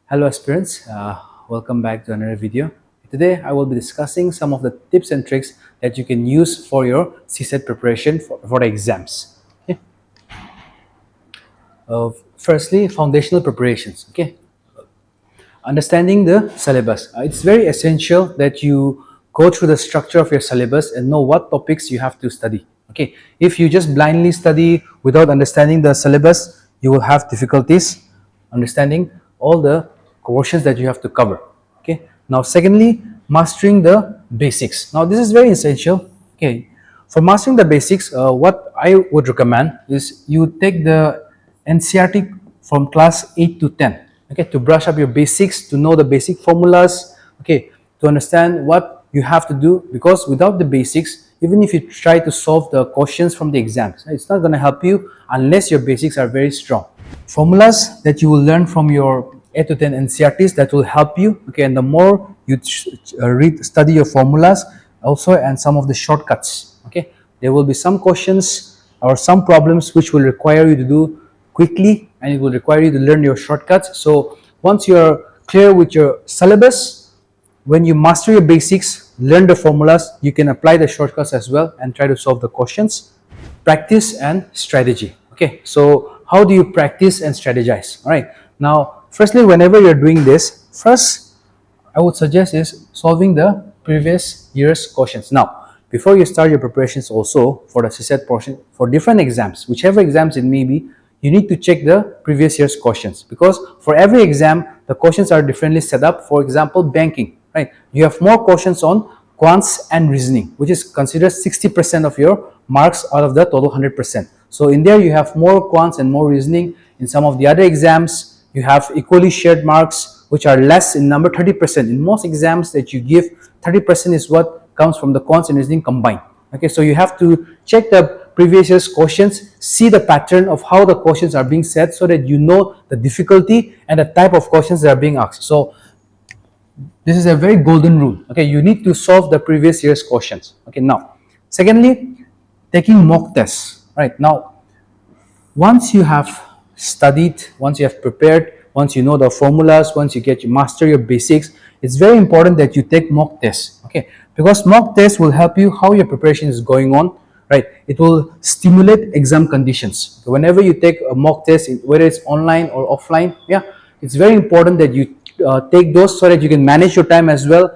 Hello aspirants, welcome back to another video. Today I will be discussing some of the tips and tricks that you can use for your CSAT preparation for the exams. Okay. Firstly, foundational preparations. Okay, understanding the syllabus. It's very essential that you go through the structure of your syllabus and know what topics you have to study. Okay, if you just blindly study without understanding the syllabus, you will have difficulties understanding all the portions that you have to cover. Okay, now secondly, mastering the basics. Now this is very essential. Okay, for mastering the basics, what I would recommend is you take the NCRT from class 8 to 10, okay, to brush up your basics, to know the basic formulas, okay, to understand what you have to do, because without the basics, even if you try to solve the questions from the exams, it's not going to help you unless your basics are very strong. Formulas that you will learn from your 8 to 10 NCRTs, that will help you, okay, and the more you study your formulas also, and some of the shortcuts, okay, there will be some questions or some problems which will require you to do quickly, and it will require you to learn your shortcuts. So once you're clear with your syllabus, when you master your basics, learn the formulas, you can apply the shortcuts as well and try to solve the questions. Practice and strategy. Okay, so how do you practice and strategize? All right, now firstly, whenever you're doing this, first I would suggest is solving the previous year's questions. Now, before you start your preparations also for the CSAT portion, for different exams, whichever exams it may be, you need to check the previous year's questions, because for every exam, the questions are differently set up. For example, banking, right? You have more questions on quants and reasoning, which is considered 60% of your marks out of the total 100%. So in there, you have more quants and more reasoning. In some of the other exams, you have equally shared marks, which are less in number, 30%. In most exams that you give, 30% is what comes from the quants and reasoning combined. Okay, so you have to check the previous year's questions, see the pattern of how the questions are being set, so that you know the difficulty and the type of questions that are being asked. So this is a very golden rule. Okay, you need to solve the previous year's questions. Okay, now secondly, taking mock tests. Right, now once you have studied, once you have prepared, once you know the formulas, once you master your basics, it's very important that you take mock tests. Okay, because mock tests will help you how your preparation is going on, right? It will stimulate exam conditions. So whenever you take a mock test, whether it's online or offline, yeah, it's very important that you take those, so that you can manage your time as well,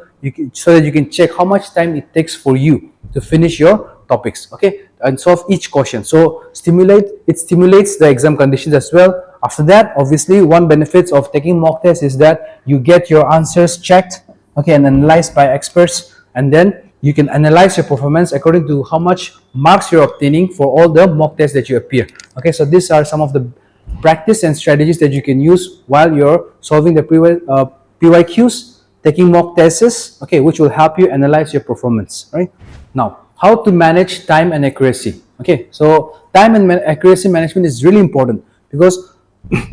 so that you can check how much time it takes for you to finish your topics, okay, and solve each question. So it stimulates the exam conditions as well. After that, obviously, one benefit of taking mock tests is that you get your answers checked, okay, and analyzed by experts, and then you can analyze your performance according to how much marks you're obtaining for all the mock tests that you appear. Okay, so these are some of the practice and strategies that you can use while you're solving the PYQs, taking mock tests, okay, which will help you analyze your performance. Right, now, how to manage time and accuracy. Okay, so time and accuracy management is really important, because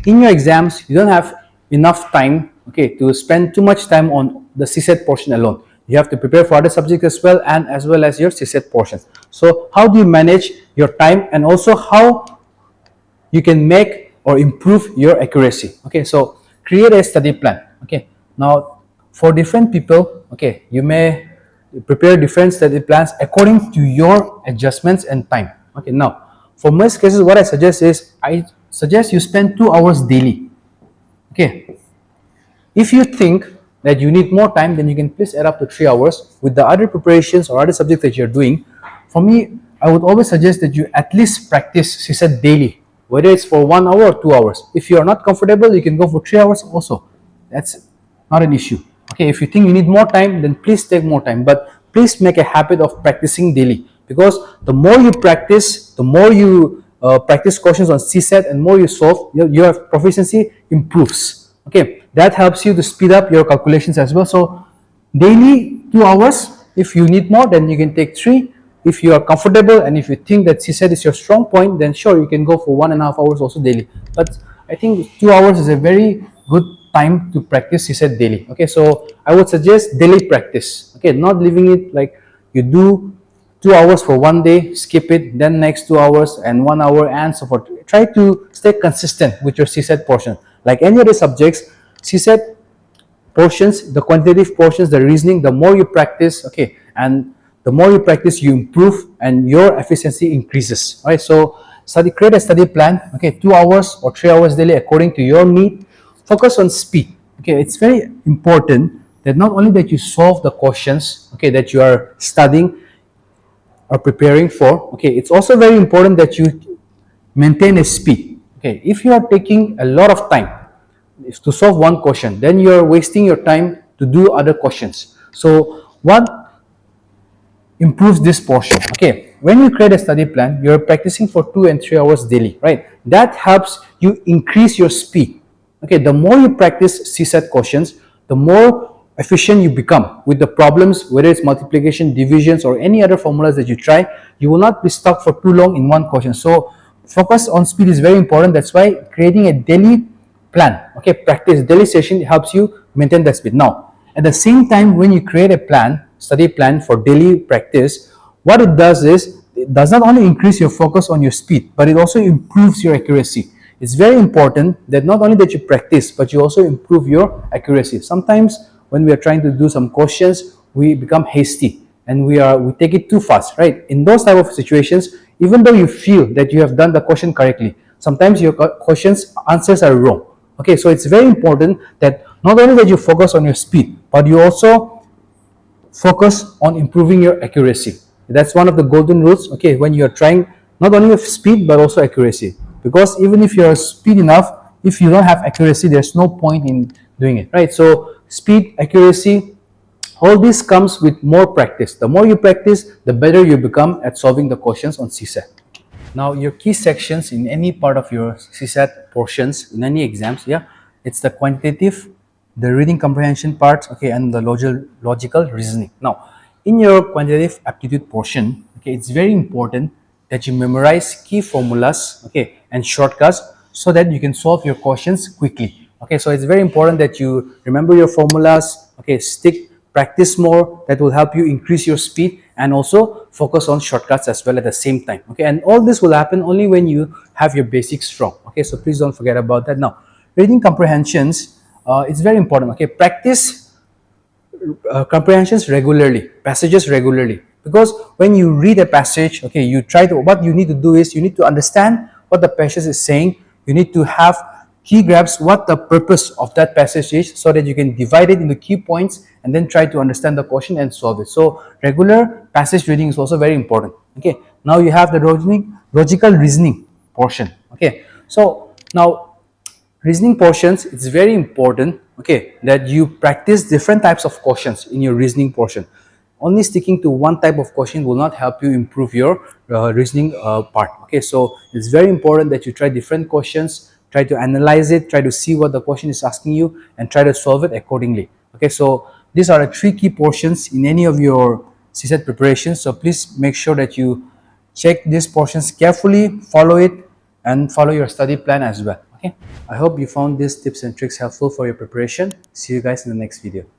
in your exams, you don't have enough time, okay, to spend too much time on the CSAT portion alone. You have to prepare for other subjects as well, and as well as your CSAT portion. So how do you manage your time, and also how you can make or improve your accuracy? Okay, so create a study plan. Okay, now for different people, okay, you may prepare different study plans according to your adjustments and time. Okay, now for most cases, what I suggest is you spend 2 hours daily. Okay, if you think that you need more time, then you can please add up to 3 hours with the other preparations or other subjects that you're doing. For me, I would always suggest that you at least practice CSAT daily, whether it's for 1 hour or 2 hours. If you are not comfortable, you can go for 3 hours also. That's not an issue. Okay, if you think you need more time, then please take more time, but please make a habit of practicing daily, because the more you practice, the more you practice questions on CSAT, and more you solve, your proficiency improves. Okay, that helps you to speed up your calculations as well. So daily 2 hours. If you need more, then you can take 3. If you are comfortable and if you think that CSAT is your strong point, then sure, you can go for 1.5 hours also daily. But I think 2 hours is a very good time to practice CSAT daily. Okay, so I would suggest daily practice. Okay, not leaving it like you do 2 hours for one day, skip it, then next 2 hours and 1 hour, and so forth. Try to stay consistent with your CSAT portion. Like any other subjects, CSAT portions, the quantitative portions, the reasoning, the more you practice, okay, and the more you practice, you improve and your efficiency increases. All right, so create a study plan, okay, 2 hours or 3 hours daily according to your need. Focus on speed. Okay, it's very important that not only that you solve the questions, okay, that you are studying or preparing for, okay, it's also very important that you maintain a speed. Okay, if you are taking a lot of time to solve one question, then you are wasting your time to do other questions. So what improves this portion? Okay, when you create a study plan, you're practicing for 2 and 3 hours daily, right? That helps you increase your speed. Okay, the more you practice CSAT questions, the more efficient you become with the problems, whether it's multiplication, divisions, or any other formulas that you try. You will not be stuck for too long in one question. So focus on speed is very important. That's why creating a daily plan, okay, practice daily session helps you maintain that speed. Now, at the same time, when you create a plan, study plan for daily practice, what it does is it does not only increase your focus on your speed, but it also improves your accuracy. It's very important that not only that you practice, but you also improve your accuracy. Sometimes when we are trying to do some questions, we become hasty and we take it too fast, right? In those type of situations, even though you feel that you have done the question correctly, sometimes your questions answers are wrong. Okay, so it's very important that not only that you focus on your speed, but you also focus on improving your accuracy. That's one of the golden rules, okay, when you're trying not only with speed but also accuracy. Because even if you're speed enough, if you don't have accuracy, there's no point in doing it, right? So speed, accuracy, all this comes with more practice. The more you practice, the better you become at solving the questions on CSAT. Now, your key sections in any part of your CSAT portions, in any exams, yeah, it's the quantitative, the reading comprehension part, okay, and the logical reasoning. Now, in your quantitative aptitude portion, okay, it's very important that you memorize key formulas, okay, and shortcuts so that you can solve your questions quickly. Okay, so it's very important that you remember your formulas, okay, practice more. That will help you increase your speed and also focus on shortcuts as well at the same time. Okay, and all this will happen only when you have your basics strong. Okay, so please don't forget about that. Now, reading comprehensions, it's very important. Okay, practice comprehensions regularly, passages regularly, because when you read a passage, okay, what you need to do is you need to understand what the passage is saying. You need to have key grasp what the purpose of that passage is, so that you can divide it into key points and then try to understand the question and solve it. So regular passage reading is also very important. Okay, now you have the logical reasoning portion. Okay, so now reasoning portions, it's very important, okay, that you practice different types of questions in your reasoning portion. Only sticking to one type of question will not help you improve your reasoning part. Okay, so it's very important that you try different questions, try to analyze it, try to see what the question is asking you, and try to solve it accordingly. Okay, so these are the three key portions in any of your CSAT preparations. So please make sure that you check these portions carefully, follow it, and follow your study plan as well. Okay, I hope you found these tips and tricks helpful for your preparation. See you guys in the next video.